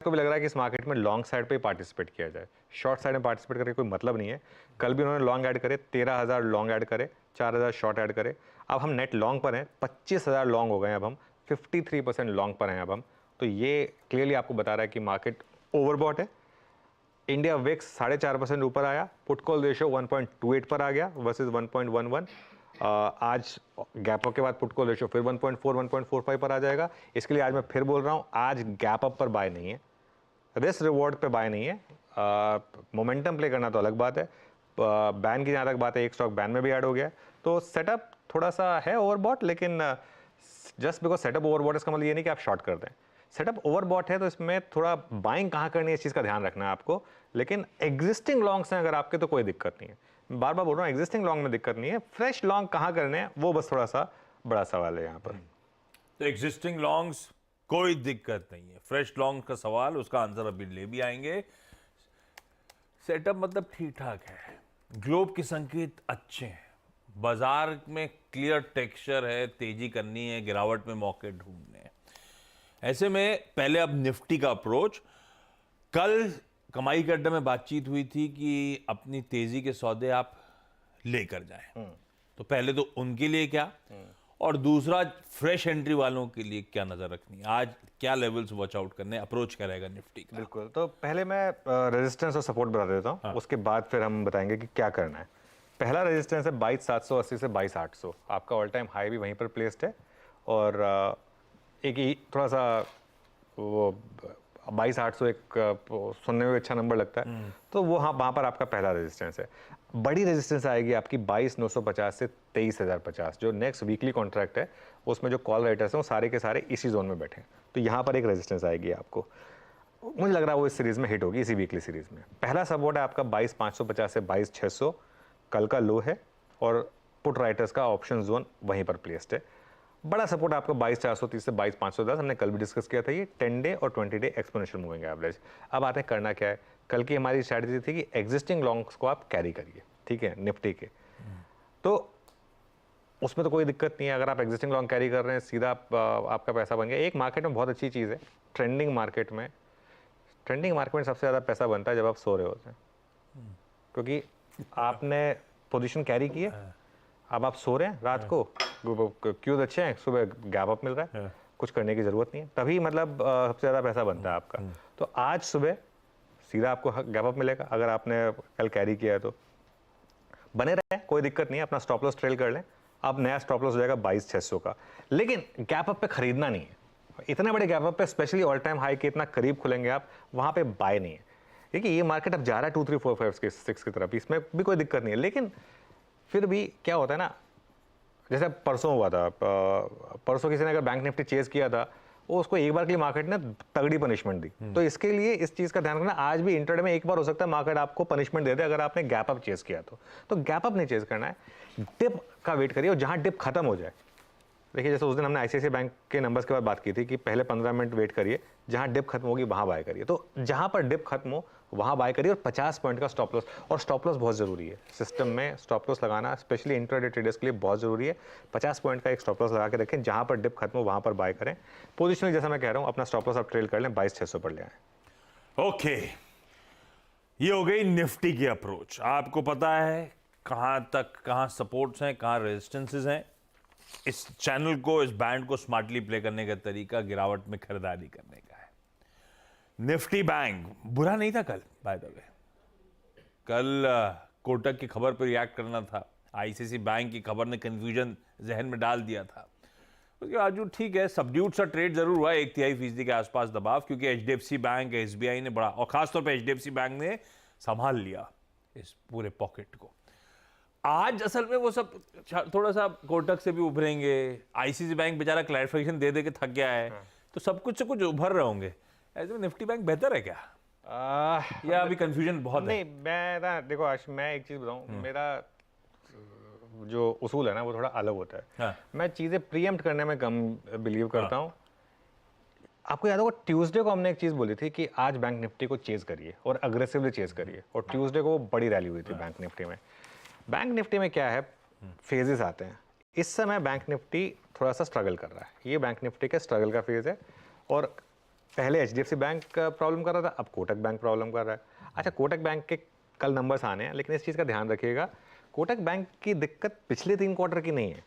को भी लग रहा है कि इस मार्केट में लॉन्ग साइड पे पार्टिसिपेट किया जाए, शॉर्ट साइड में पार्टिसिपेट करके कोई मतलब नहीं है। कल भी उन्होंने लॉन्ग ऐड करे, 13,000 लॉन्ग ऐड करे, 4,000 शॉर्ट ऐड करे। अब हम नेट लॉन्ग पर हैं, 25,000 लॉन्ग हो गए हैं, अब हम 53% लॉन्ग पर हैं अब हम। तो ये क्लियरली आपको बता रहा है कि मार्केट ओवरबॉट है। इंडिया विक्स 4.5% ऊपर आया, पुट कॉल रेशियो 1.28 पर आ गया वर्सेस 1.11। आज गैप अप के बाद पुट कॉल रेशियो फिर 1.4 1.45 पर आ जाएगा। इसके लिए आज मैं फिर बोल रहा हूँ, आज गैप अप पर बाय नहीं है, रिस्क रिवॉर्ड पे बाय नहीं है। मोमेंटम प्ले करना तो अलग बात है। बैन की जहाँ तक बात है, एक स्टॉक बैन में भी ऐड हो गया है, तो सेटअप थोड़ा सा है ओवरबॉट। लेकिन जस्ट बिकॉज सेटअप ओवरबॉट इसका मतलब ये नहीं कि आप शॉर्ट कर दें। सेटअप ओवरबॉट है तो इसमें थोड़ा बाइंग कहाँ करनी है इस चीज़ का ध्यान रखना है आपको। लेकिन एग्जिस्टिंग लॉन्ग्स हैं अगर आपके, तो कोई दिक्कत नहीं है। बार बार बोल रहा हूँ, एग्जिस्टिंग लॉन्ग में दिक्कत नहीं है, फ्रेश लॉन्ग कहाँ करने हैं वो बस थोड़ा सा बड़ा सवाल है यहाँ पर। तो एग्जिस्टिंग लॉन्ग्स कोई दिक्कत नहीं है, फ्रेश लॉन्ग का सवाल, उसका आंसर अभी ले भी आएंगे। सेटअप मतलब ठीक ठाक है, ग्लोब के संकेत अच्छे हैं, बाजार में क्लियर टेक्सचर है, तेजी करनी है, गिरावट में मौके ढूंढने हैं। ऐसे में पहले अब निफ्टी का अप्रोच, कल कमाई के अड्डे में बातचीत हुई थी कि अपनी तेजी के सौदे आप लेकर जाएं, तो पहले तो उनके लिए क्या, और दूसरा फ्रेश एंट्री वालों के लिए क्या नजर रखनी है, आज क्या लेवल्स वॉच आउट करने, अप्रोच क्या रहेगा निफ्टी का? बिल्कुल, तो पहले मैं रेजिस्टेंस और सपोर्ट बता देता हूँ। उसके बाद फिर हम बताएंगे कि क्या करना है। पहला रेजिस्टेंस है 22,780 से 22,800, आपका ऑल टाइम हाई भी वहीं पर प्लेस्ड है। और एक ही थोड़ा सा वो 22,800 एक सुनने में अच्छा नंबर लगता है, तो वो हाँ वहाँ पर आपका पहला रेजिस्टेंस है। बड़ी रेजिस्टेंस आएगी आपकी 22,950 से 23,050, जो नेक्स्ट वीकली कॉन्ट्रैक्ट है उसमें जो कॉल राइटर्स हैं वो सारे के सारे इसी जोन में बैठे हैं, तो यहाँ पर एक रेजिस्टेंस आएगी आपको। मुझे लग रहा है वो इस सीरीज़ में हिट होगी, इसी वीकली सीरीज़ में। पहला सपोर्ट है आपका 22,550 से 22,600, कल का लो है, और पुट राइटर्स का ऑप्शन जोन वहीं पर प्लेस्ड है। बड़ा सपोर्ट आपका 22,430 से 22,510, हमने कल भी डिस्कस किया था, ये 10 डे और 20 डे एक्सपोनेंशियल मूविंग एवरेज। अब आते हैं करना क्या है। कल की हमारी स्ट्रैटेजी थी कि एग्जिस्टिंग लॉन्ग्स को आप कैरी करिए, ठीक है, निफ्टी के, तो उसमें तो कोई दिक्कत नहीं है। अगर आप एग्जिस्टिंग लॉन्ग कैरी कर रहे हैं, सीधा आपका पैसा बन गया। एक मार्केट में बहुत अच्छी चीज़ है, ट्रेंडिंग मार्केट में सबसे ज़्यादा पैसा बनता है जब आप सो रहे होते हैं, क्योंकि आपने पोजीशन कैरी की है, अब आप सो रहे हैं रात को, क्यूज अच्छे हैं, सुबह गैप अप मिल रहा है, कुछ करने की जरूरत नहीं है, तभी मतलब सबसे ज़्यादा पैसा बनता है आपका। तो आज सुबह सीधा आपको गैप अप मिलेगा अगर आपने कल कैरी किया है, तो बने रहे, कोई दिक्कत नहीं है, अपना स्टॉप लॉस ट्रेल कर लें। अब नया स्टॉप लॉस हो जाएगा 22,600 का, लेकिन गैप अप पे खरीदना नहीं है। इतने बड़े गैप अप पे, स्पेशली ऑल टाइम हाई के इतना करीब खुलेंगे आप, वहाँ पे बाय नहीं है। देखिए ये मार्केट अब जा रहा है 2, 3, 4, 5 के 6 की तरफ, इसमें भी कोई दिक्कत नहीं है। लेकिन फिर भी क्या होता है ना, जैसे परसों हुआ था, परसों किसी ने अगर बैंक निफ्टी चेज किया था, वो उसको एक बार के लिए मार्केट ने तगड़ी पनिशमेंट दी। तो इसके लिए इस चीज़ का ध्यान रखना, आज भी इंट्राडे में एक बार हो सकता है मार्केट आपको पनिशमेंट दे दे अगर आपने गैप अप चेज किया तो गैप अप नहीं चेज करना है, डिप का वेट करिए, और जहाँ डिप खत्म हो जाए, देखिए जैसे उस दिन हमने आईसीआईसीआई बैंक के नंबर्स के बाद बात की थी कि पहले 15 मिनट वेट करिए, जहां डिप खत्म होगी वहां बाय करिए। तो जहां पर डिप खत्म हो वहां बाय करिए, और 50 पॉइंट का स्टॉप लॉस, और स्टॉप लॉस बहुत जरूरी है सिस्टम में, स्टॉप लॉस लगाना स्पेशली इंट्राडे ट्रेडर्स के लिए बहुत जरूरी है। 50 पॉइंट का एक स्टॉप लॉस लगा के रखें, जहां पर डिप खत्म हो वहां पर बाय करें। पोजिशनल जैसा मैं कह रहा हूं, अपना स्टॉप लॉस आप ट्रेल कर लें, 22,600 पर ले आए। ओके, ये हो गई निफ्टी की अप्रोच। आपको पता है कहां तक, कहां सपोर्ट्स हैं, कहां रेजिस्टेंसेस हैं। इस चैनल को, इस बैंड को स्मार्टली प्ले करने का तरीका गिरावट में खरीदारी करने का है। निफ्टी बैंक बुरा नहीं था कल, बाय द वे। कल कोटक की खबर पर रिएक्ट करना था, आईसीआईसीआई बैंक की खबर ने कंफ्यूजन जहन में डाल दिया था। उसके बावजूद ठीक है, सबड्यूट सा ट्रेड जरूर हुआ, 1/3% के आसपास दबाव, क्योंकि एचडीएफसी बैंक, एसबीआई ने बड़ा, और खासतौर पर एचडीएफसी बैंक ने संभाल लिया इस पूरे पॉकेट को। आज असल में वो सब थोड़ा सा कोटक से भी उभरेंगे, आईसीआईसीआई बैंक बेचारा क्लैरिफिकेशन दे दे के थक गया है, तो सब कुछ से कुछ उभर रहे होंगे। ऐसे में निफ्टी बैंक बेहतर है क्या, या अभी कंफ्यूजन बहुत नहीं, मैं ना देखो आज मैं एक चीज बताऊं, मेरा जो उसूल है ना वो थोड़ा अलग होता है। हाँ। मैं चीजें प्रीएम्प्ट करने में कम बिलीव करता हूं। आपको याद होगा ट्यूसडे को हमने एक चीज बोली थी कि आज बैंक निफ्टी को चेज करिए और अग्रेसिवली चेज करिए, और ट्यूसडे को बड़ी रैली हुई थी बैंक निफ्टी में। बैंक निफ्टी में क्या है, फेजेस आते हैं। इस समय बैंक निफ्टी थोड़ा सा स्ट्रगल कर रहा है, ये बैंक निफ्टी के स्ट्रगल का फेज है, और पहले HDFC बैंक प्रॉब्लम कर रहा था, अब कोटक बैंक प्रॉब्लम कर रहा है। अच्छा, कोटक बैंक के कल नंबर्स आने हैं, लेकिन इस चीज़ का ध्यान रखिएगा, कोटक बैंक की दिक्कत पिछले 3 क्वार्टर की नहीं है।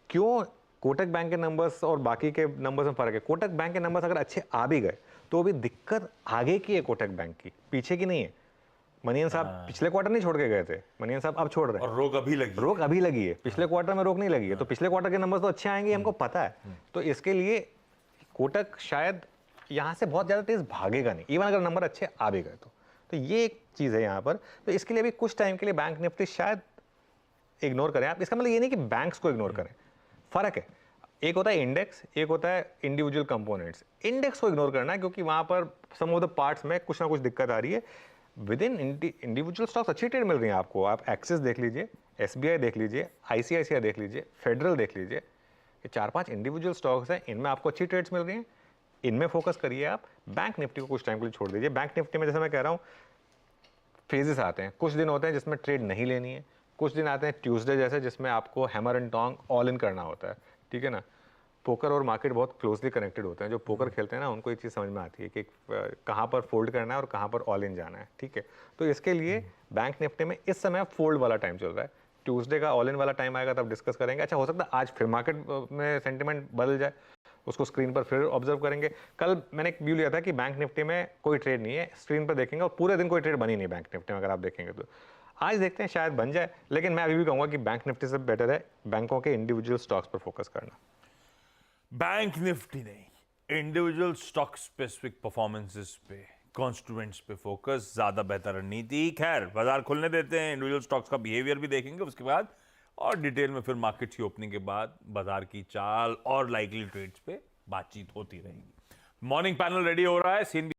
क्यों? कोटक बैंक के नंबर्स और बाकी के नंबर्स में फर्क है। कोटक बैंक के नंबर्स अगर अच्छे आ भी गए तो अभी दिक्कत आगे की है कोटक बैंक की, पीछे की नहीं है। मनियन साहब पिछले क्वार्टर नहीं छोड़ के गए थे, मनियन साहब अब छोड़ रहे हैं। और रोक अभी लगी, रोक अभी लगी है, पिछले क्वार्टर में रोक नहीं लगी है। तो पिछले क्वार्टर के नंबर्स तो अच्छे आएंगे, हमको पता है। तो इसके लिए कोटक शायद यहाँ से बहुत ज़्यादा तेज भागेगा नहीं, इवन अगर नंबर अच्छे आ भी गए तो ये एक चीज़ है यहाँ पर। तो इसके लिए भी कुछ टाइम के लिए बैंक निफ्टी शायद इग्नोर करें आप। इसका मतलब ये नहीं कि बैंक्स को इग्नोर करें, फर्क है। एक होता है इंडेक्स, एक होता है इंडिविजुअल कंपोनेंट्स। इंडेक्स को इग्नोर करना है क्योंकि वहाँ पर सम ऑफ द पार्ट्स में कुछ ना कुछ दिक्कत आ रही है। विद इन इंडिविजुअल स्टॉक्स अच्छी ट्रेड मिल रही है आपको। आप एक्सिस देख लीजिए, SBI देख लीजिए, ICICI देख लीजिए, फेडरल देख लीजिए, ये 4-5 इंडिविजुअल स्टॉक्स हैं, इनमें आपको अच्छी ट्रेड्स मिल रही हैं, इनमें फोकस करिए आप। बैंक निफ्टी को कुछ टाइम के लिए छोड़ दीजिए। बैंक निफ्टी में जैसे मैं कह रहा हूँ, फेजेस आते हैं। कुछ दिन होते हैं जिसमें ट्रेड नहीं लेनी है, कुछ दिन आते हैं ट्यूसडे जैसे जिसमें आपको hammer and Tong all in करना होता है, ठीक है ना। पोकर और मार्केट बहुत क्लोजली कनेक्टेड होते हैं। जो पोकर खेलते हैं ना, उनको एक चीज़ समझ में आती है कि कहाँ पर फोल्ड करना है और कहाँ पर ऑल इन जाना है, ठीक है। तो इसके लिए बैंक निफ्टी में इस समय फोल्ड वाला टाइम चल रहा है। ट्यूसडे का ऑल इन वाला टाइम आएगा तब डिस्कस करेंगे। अच्छा, हो सकता है आज फिर मार्केट में सेंटिमेंट बदल जाए, उसको स्क्रीन पर फिर ऑब्जर्व करेंगे। कल मैंने एक व्यू लिया था कि बैंक निफ्टी में कोई ट्रेड नहीं है, स्क्रीन पर देखेंगे और पूरे दिन कोई ट्रेड बनी नहीं बैंक निफ्टी में, अगर आप देखेंगे तो। आज देखते हैं, शायद बन जाए, लेकिन मैं अभी भी कहूँगा कि बैंक निफ्टी से बेटर है बैंकों के इंडिविजुअल स्टॉक्स पर फोकस करना। बैंक निफ्टी नहीं, इंडिविजुअल स्टॉक स्पेसिफिक परफॉर्मेंसेस पे, कॉन्स्टिट्यूएंट्स पे फोकस ज्यादा बेहतर रणनीति। खैर, बाजार खुलने देते हैं, इंडिविजुअल स्टॉक्स का बिहेवियर भी देखेंगे उसके बाद, और डिटेल में फिर मार्केट की ओपनिंग के बाद बाजार की चाल और लाइकली ट्रेड्स पे बातचीत होती रहेगी। मॉर्निंग पैनल रेडी हो रहा है। CNBC